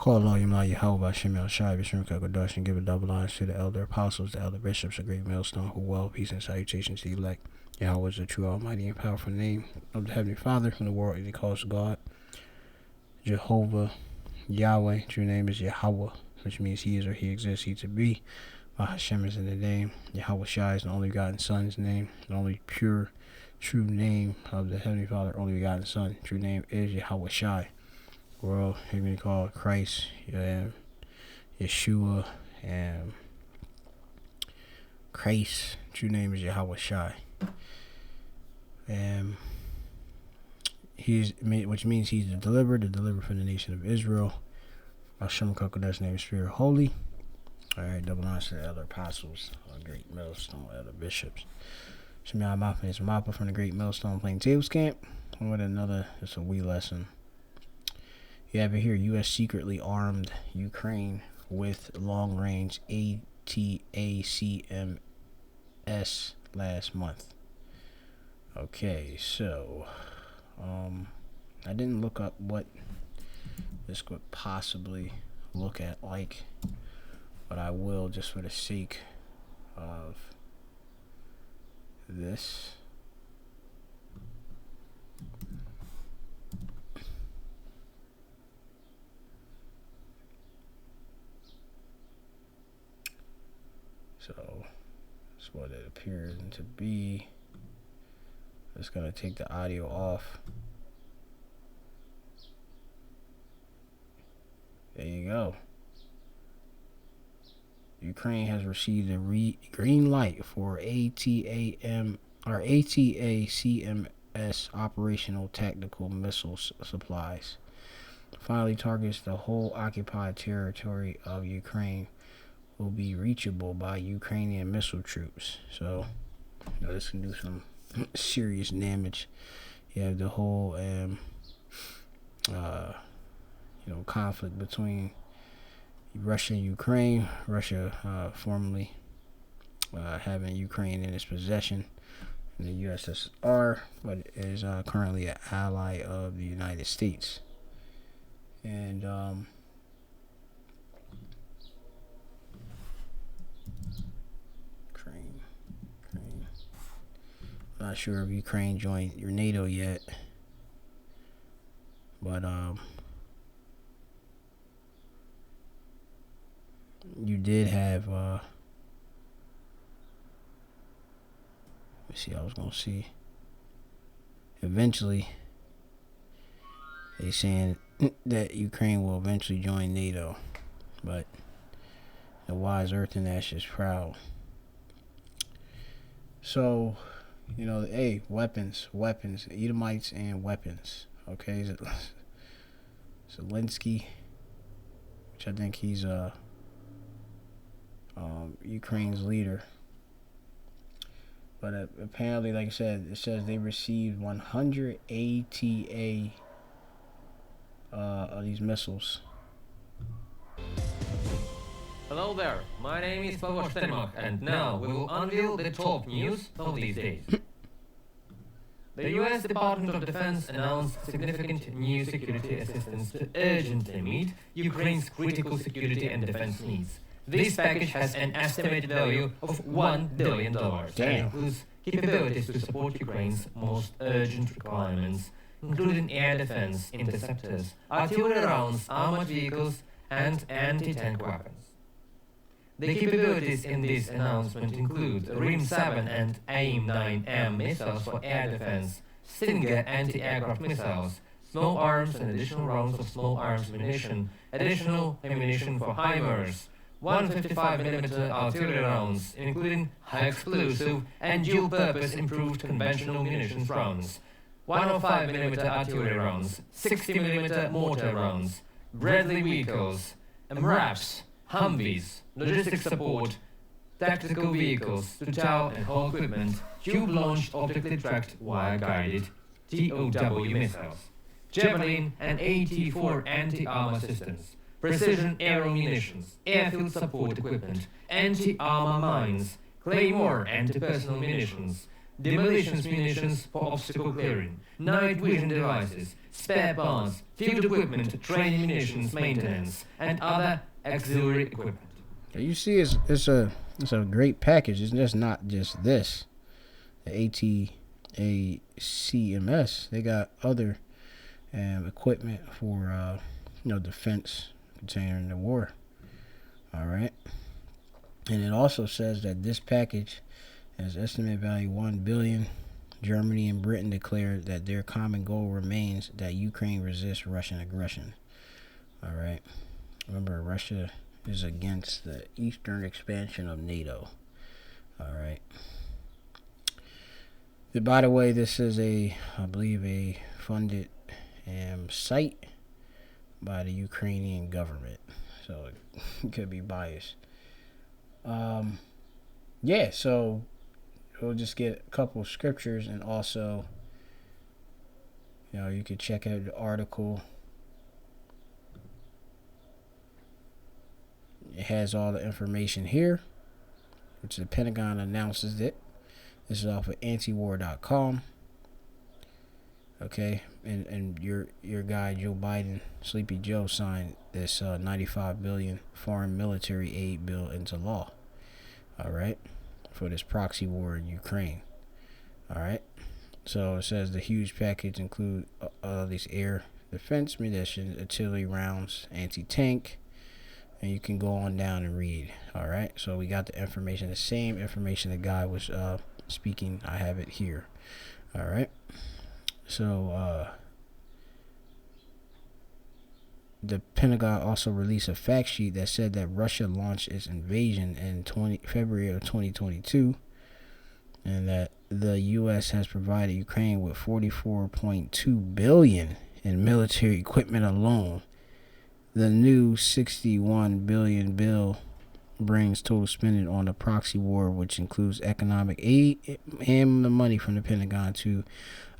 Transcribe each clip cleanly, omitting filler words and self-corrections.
Call all Yamla Yahweh Hashem El Shai Bishim Kakodash and give a double honor to the elder apostles, the elder bishops, a great millstone, who well, peace and salutations to the elect. Yahweh is the true, almighty, and powerful name of the Heavenly Father, whom the world he calls God. Jehovah, Yahweh, true name is Yahweh, which means he is or he exists, he to be. Hashem is in the name. Yahweh Shai is the only begotten Son's name, the only pure, true name of the Heavenly Father, only begotten Son. True name is Yahweh Shai. World, you can call Christ, Yeshua, and Christ. True name is Yahweh Shai. And which means he's the deliverer from the nation of Israel. Hashem Kakodash name is Spirit Holy. Alright, double honors to the elder apostles, great millstone, elder bishops. Shemai Mappa is Mappa from the Great Millstone Plaintables Camp. With another, it's a wee lesson. You have it here, U.S. secretly armed Ukraine with long-range Atacms last month. Okay, so I didn't look up what this could possibly look at like, but I will just for the sake of this. So that's what it appears to be. Just gonna take the audio off. There you go. Ukraine has received a green light for ATACMS operational tactical missile supplies. Finally targets the whole occupied territory of Ukraine will be reachable by Ukrainian missile troops. So, this can do some serious damage. You have the whole, conflict between Russia and Ukraine. Russia formerly having Ukraine in its possession in the USSR, but is currently an ally of the United States. And not sure if Ukraine joined your NATO yet, but you did have let's see, I was gonna see eventually they saying that Ukraine will eventually join NATO, but the wise earth and ashes proud. So hey, weapons, Edomites and weapons. Okay, Zelensky, which I think he's Ukraine's leader. But apparently, like I said, it says they received 100 ATA of these missiles. Hello there, my name is Pavel Stelmach, and now we will unveil the top news of these days. The US Department of Defense announced significant new security assistance to urgently meet Ukraine's critical security and defense needs. This package has an estimated value of $1 billion and includes capabilities to support Ukraine's most urgent requirements, including air defense, interceptors, artillery rounds, armored vehicles, and anti-tank weapons. The capabilities in this announcement include RIM-7 and AIM-9M missiles for air defense, Stinger anti-aircraft missiles, small arms and additional rounds of small arms ammunition, additional ammunition for HIMARS, 155mm artillery rounds, including high-explosive and dual-purpose improved conventional munitions rounds, 105mm artillery rounds, 60mm mortar rounds, Bradley vehicles, MRAPs, Humvees, logistics support, tactical vehicles to tow and haul equipment, tube-launched optically tracked wire-guided TOW missiles, Javelin and AT-4 anti-armor systems, precision aero munitions, airfield support equipment, anti-armor mines, Claymore anti-personnel munitions, demolitions munitions for obstacle clearing, night vision devices, spare parts, field equipment, training munitions maintenance, and other auxiliary equipment. You see, it's a great package. It's just not just this. The ATACMS, they got other equipment for defense continuing the war. All right, and it also says that this package has estimated value $1 billion. Germany and Britain declared that their common goal remains that Ukraine resists Russian aggression. All right, remember, Russia is against the eastern expansion of NATO. All right. By the way, this is I believe, a funded site by the Ukrainian government, so it could be biased. Yeah, so we'll just get a couple of scriptures, and also, you could check out the article. It has all the information here, which the Pentagon announces it. This is off of antiwar.com. Okay, and your guy Joe Biden, Sleepy Joe, signed this $95 billion foreign military aid bill into law. All right, for this proxy war in Ukraine. All right, so it says the huge package include these air defense munitions, artillery rounds, anti-tank, and you can go on down and read. All right, so we got the information, the same information the guy was speaking. I have it here. All right, so the Pentagon also released a fact sheet that said that Russia launched its invasion in February of 2022, and that the U.S. has provided Ukraine with $44.2 billion in military equipment alone. The new $61 billion bill brings total spending on the proxy war, which includes economic aid and the money from the Pentagon, to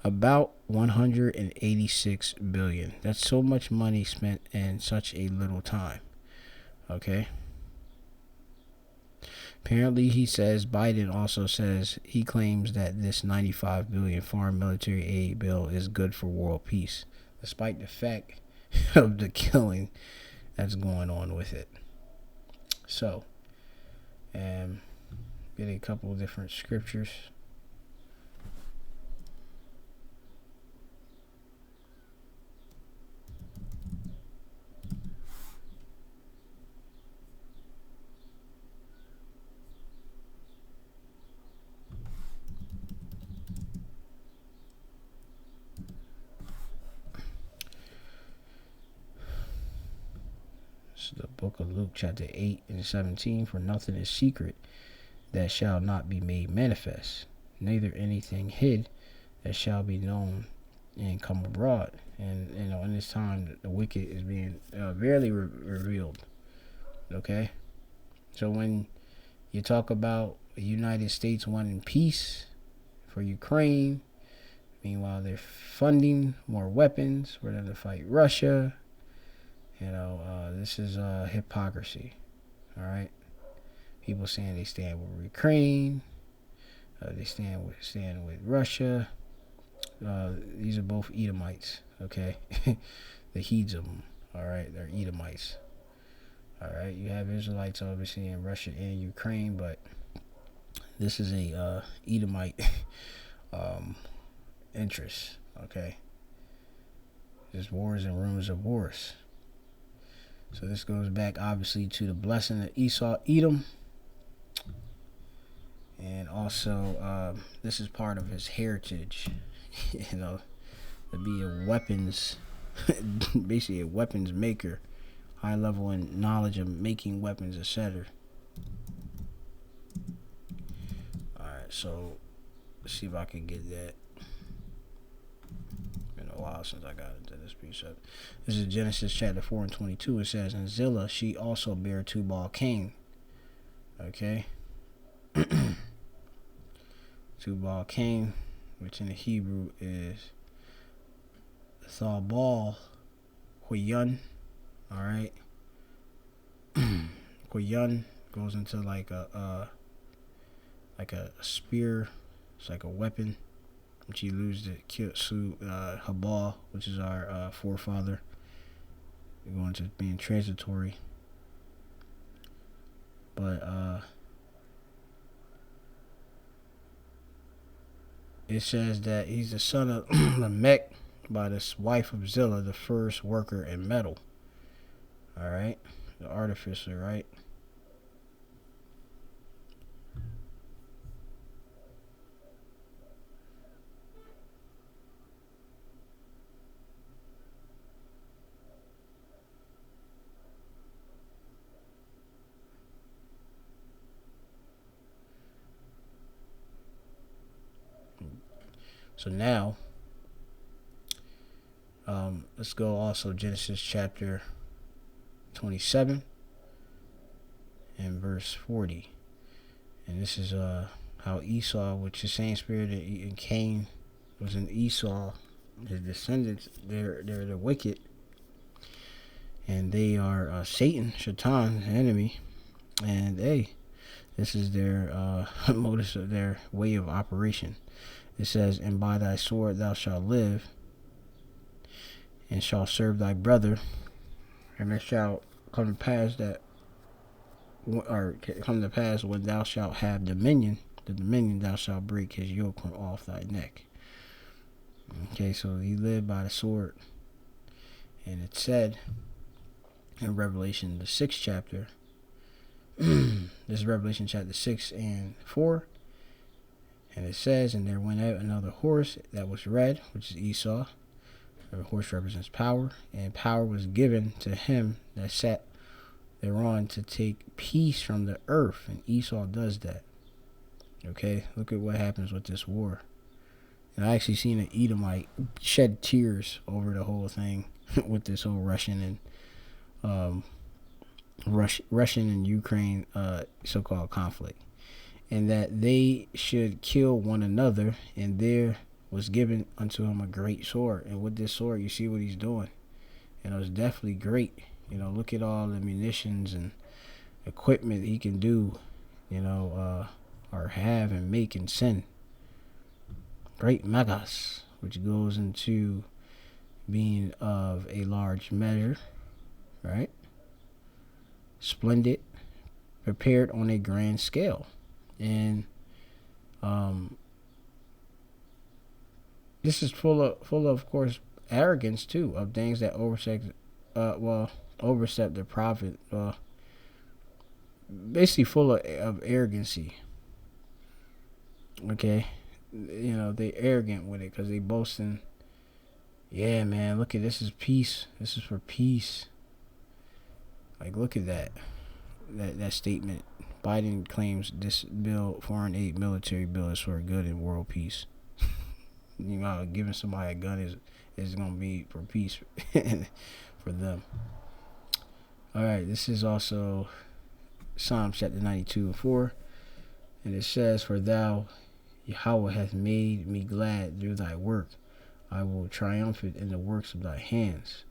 about $186 billion. That's so much money spent in such a little time. Okay. Apparently, Biden also says he claims that this $95 billion foreign military aid bill is good for world peace, despite the fact of the killing that's going on with it. So, getting a couple of different scriptures. The book of Luke, chapter 8 and 17. For nothing is secret that shall not be made manifest, neither anything hid that shall be known and come abroad. And in this time, the wicked is being barely revealed. Okay, so when you talk about the United States wanting peace for Ukraine, meanwhile they're funding more weapons for them to fight Russia. This is hypocrisy. All right, people saying they stand with Ukraine, they stand with Russia. These are both Edomites. Okay, the heeds of them. All right, they're Edomites. All right, you have Israelites obviously in Russia and Ukraine, but this is a Edomite interest. Okay, there's wars and rumors of wars. So this goes back obviously to the blessing of Esau, Edom. And also, this is part of his heritage, to be a weapons, basically a weapons maker, high level in knowledge of making weapons, etc. Alright, so let's see if I can get that. Been a while since I got into this precept. This is Genesis chapter 4 and 22. It says, and Zillah, she also bare Tubal-Cain. Okay. Tubal-Cain, which in the Hebrew is Thabal Huyun. Alright. Huyun goes into like a spear It's like a weapon which he used to kill Habal, which is our forefather. We're going to being transitory. But it says that he's the son of Lamech by the wife of Zillah, the first worker in metal. Alright? The artificer, right? So now, let's go also Genesis chapter 27 and verse 40. And this is how Esau, which the same spirit in Cain was in Esau, his descendants, they're the wicked. And they are Satan, Shaitan, enemy. And this is their modus of their way of operation. It says, and by thy sword thou shalt live, and shalt serve thy brother, and it shall come to pass when thou shalt have dominion, the dominion thou shalt break his yoke from off thy neck. Okay, so he lived by the sword. And it said in Revelation, the 6th chapter, this is Revelation chapter 6 and 4. And it says, and there went out another horse that was red, which is Esau. The horse represents power, and power was given to him that sat thereon to take peace from the earth, and Esau does that. Okay, look at what happens with this war. And I actually seen an Edomite shed tears over the whole thing with this whole Russian and Ukraine so-called conflict. And that they should kill one another, and there was given unto him a great sword. And with this sword, you see what he's doing. And it was definitely great. Look at all the munitions and equipment he can do, or have and make and send. Great megas, which goes into being of a large measure, right? Splendid, prepared on a grand scale. And this is full of course, arrogance too, of things that overstep the prophet. Basically full of arrogancy. Okay, they arrogant with it because they boasting. Yeah, man, look at this is peace. This is for peace. Like, look at that statement. Biden claims this bill, foreign aid military bill, is for good and world peace. Giving somebody a gun is going to be for peace for them. All right, this is also Psalm chapter 92 and 4. And it says, for thou, Yahweh, hath made me glad through thy work. I will triumph in the works of thy hands.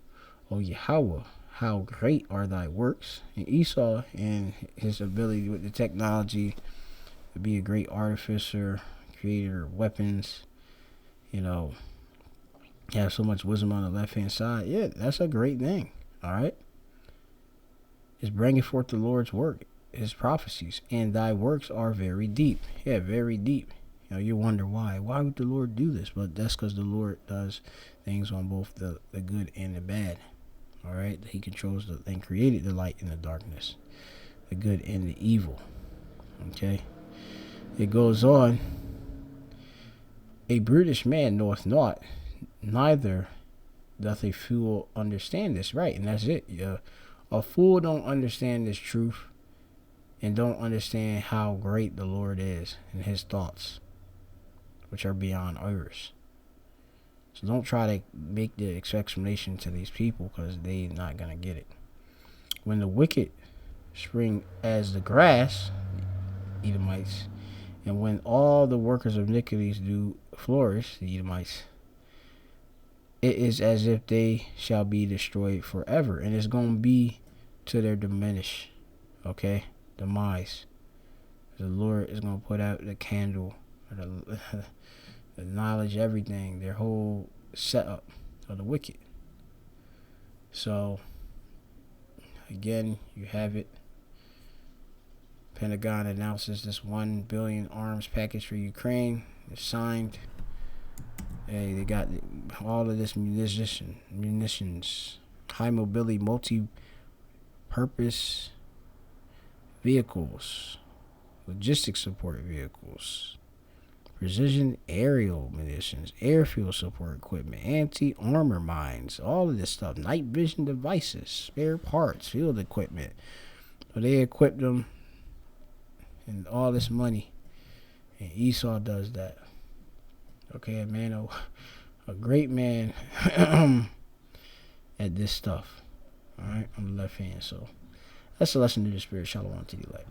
O Yahweh, how great are thy works. And Esau and his ability with the technology to be a great artificer, creator of weapons, have so much wisdom on the left hand side. Yeah, that's a great thing. All right, it's bringing forth the Lord's work, his prophecies, and thy works are very deep. Yeah, very deep. You wonder why would the Lord do this? But that's because the Lord does things on both the good and the bad. All right, he controls and created the light and the darkness, the good and the evil. Okay, it goes on. A brutish man knoweth not, neither doth a fool understand this. Right, and that's it. A fool don't understand this truth, and don't understand how great the Lord is and his thoughts, which are beyond ours. So don't try to make the explanation to these people, because they're not going to get it. When the wicked spring as the grass, Edomites, and when all the workers of iniquities do flourish, the Edomites, it is as if they shall be destroyed forever. And it's going to be to their demise. The Lord is going to put out the candle, the, the knowledge, everything, their whole setup of the wicked. So, again, you have it. Pentagon announces this $1 billion arms package for Ukraine. It's signed. Hey, they got all of this munitions, high mobility, multi-purpose vehicles, logistics support vehicles, precision aerial munitions, airfield support equipment, anti-armor mines, all of this stuff, night vision devices, spare parts, field equipment. So they equipped them and all this money, and Esau does that. Okay, a man, a great man at this stuff. All right, on the left hand. So that's a lesson to the spirit. Shalom to you, like.